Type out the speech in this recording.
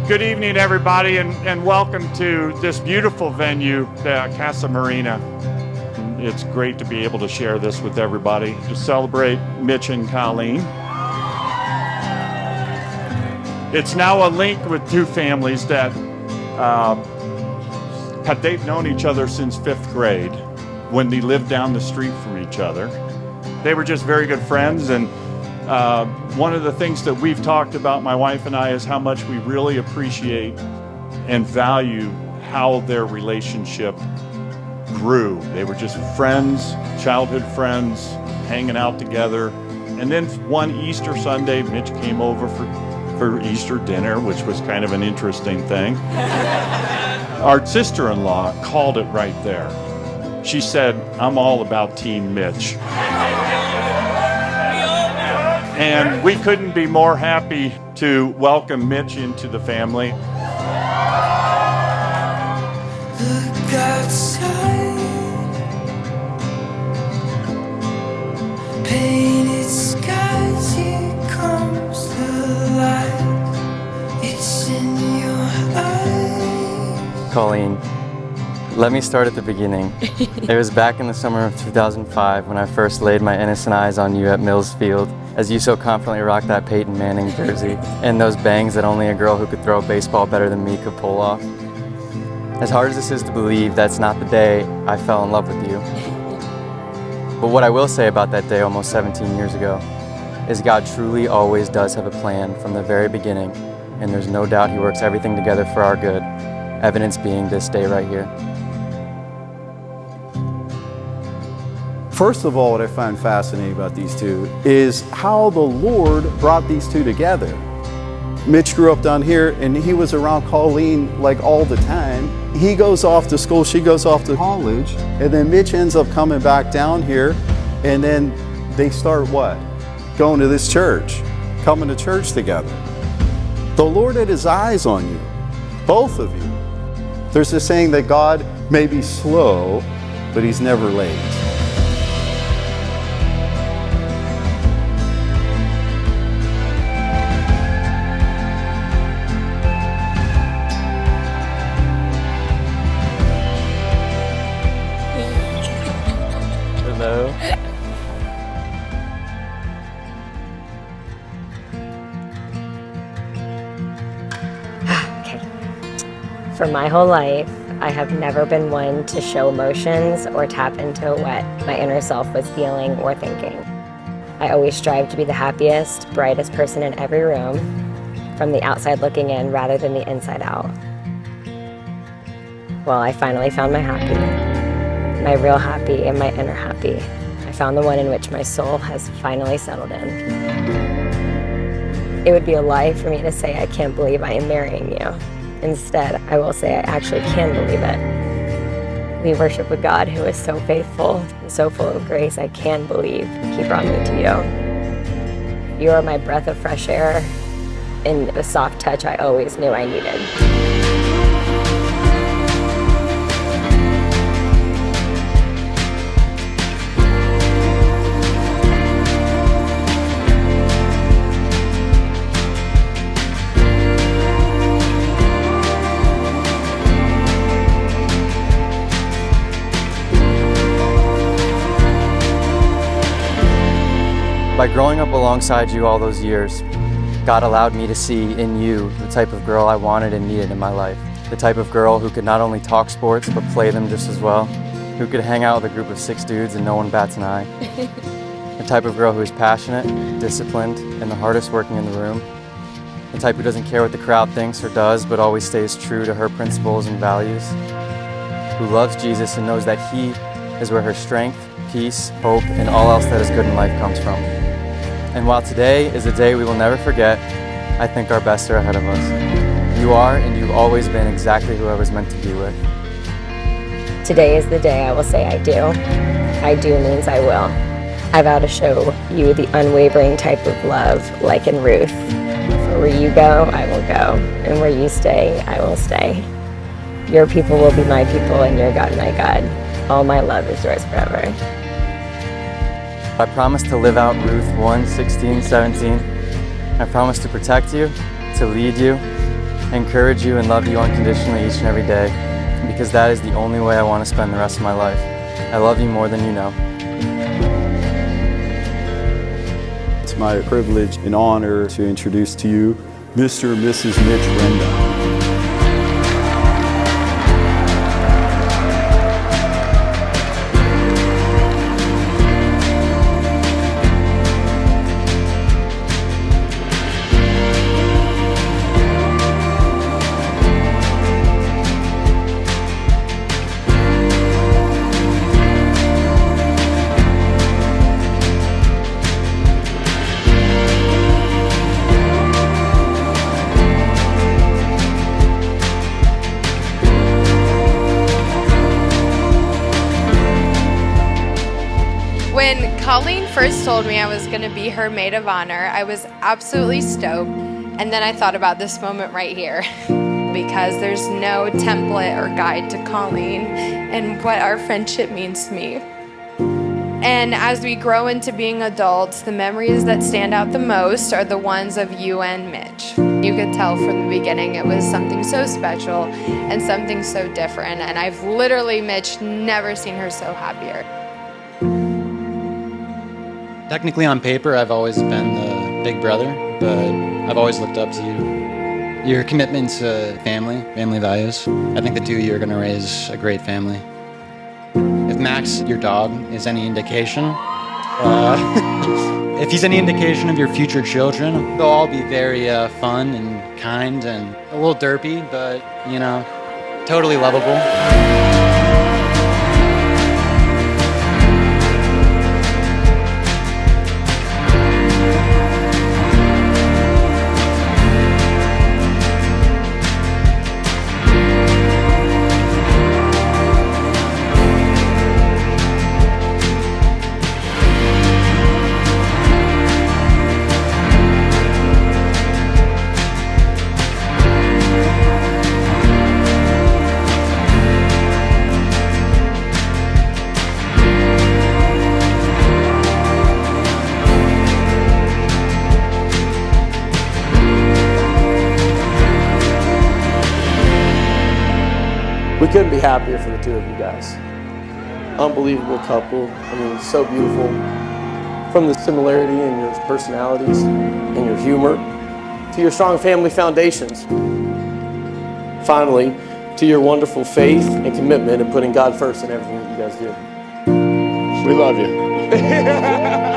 Good evening, everybody, and welcome to this beautiful venue, Casa Marina. It's great to be able to share this with everybody, to celebrate Mitch and Colleen. It's now a link with two families that they've known each other since 5th grade when they lived down the street from each other. They were just very good friends, and one of the things that we've talked about, my wife and I, is how much we really appreciate and value how their relationship grew. They were just friends, childhood friends, hanging out together. And then one Easter Sunday, Mitch came over for Easter dinner, which was kind of an interesting thing. Our sister-in-law called it right there. She said, "I'm all about Team Mitch." And we couldn't be more happy to welcome Mitch into the family. Look outside, painted skies, here comes the light, it's in your eyes. Colleen, let me start at the beginning. It was back in the summer of 2005 when I first laid my innocent eyes on you at Mills Field, as you so confidently rocked that Peyton Manning jersey and those bangs that only a girl who could throw a baseball better than me could pull off. As hard as this is to believe, that's not the day I fell in love with you. But what I will say about that day almost 17 years ago is God truly always does have a plan from the very beginning, and there's no doubt He works everything together for our good, evidence being this day right here. First of all, what I find fascinating about these two is how the Lord brought these two together. Mitch grew up down here and he was around Colleen like all the time. He goes off to school, she goes off to college, and then Mitch ends up coming back down here, and then they start what? Going to this church, coming to church together. The Lord had His eyes on you, both of you. There's this saying that God may be slow, but He's never late. Hello. Okay. For my whole life, I have never been one to show emotions or tap into what my inner self was feeling or thinking. I always strive to be the happiest, brightest person in every room, from the outside looking in rather than the inside out. Well, I finally found my happy. My real happy and my inner happy. I found the one in which my soul has finally settled in. It would be a lie for me to say I can't believe I am marrying you. Instead, I will say I actually can believe it. We worship a God who is so faithful, so full of grace, I can believe He brought me to you. You are my breath of fresh air and the soft touch I always knew I needed. By growing up alongside you all those years, God allowed me to see in you the type of girl I wanted and needed in my life. The type of girl who could not only talk sports, but play them just as well. Who could hang out with a group of 6 dudes and no one bats an eye. The type of girl who is passionate, disciplined, and the hardest working in the room. The type who doesn't care what the crowd thinks or does, but always stays true to her principles and values. Who loves Jesus and knows that He is where her strength, peace, hope, and all else that is good in life comes from. And while today is a day we will never forget, I think our best are ahead of us. You are, and you've always been exactly who I was meant to be with. Today is the day I will say I do. I do means I will. I vow to show you the unwavering type of love, like in Ruth. For where you go, I will go, and where you stay, I will stay. Your people will be my people, and your God my God. All my love is yours forever. I promise to live out Ruth 1:16-17. I promise to protect you, to lead you, encourage you and love you unconditionally each and every day, because that is the only way I want to spend the rest of my life. I love you more than you know. It's my privilege and honor to introduce to you Mr. and Mrs. Mitch Rendell. When Colleen first told me I was going to be her maid of honor, I was absolutely stoked. And then I thought about this moment right here, because there's no template or guide to Colleen and what our friendship means to me. And as we grow into being adults, the memories that stand out the most are the ones of you and Mitch. You could tell from the beginning it was something so special and something so different. And I've literally, Mitch, never seen her so happier. Technically, on paper, I've always been the big brother, but I've always looked up to you. Your commitment to family values. I think the two of you are going to raise a great family. If Max, your dog, is any indication, if he's any indication of your future children, they'll all be very fun and kind and a little derpy, but, you know, totally lovable. We couldn't be happier for the two of you guys. Unbelievable couple. I mean, so beautiful. From the similarity in your personalities and your humor, to your strong family foundations. Finally, to your wonderful faith and commitment and putting God first in everything that you guys do. We love you.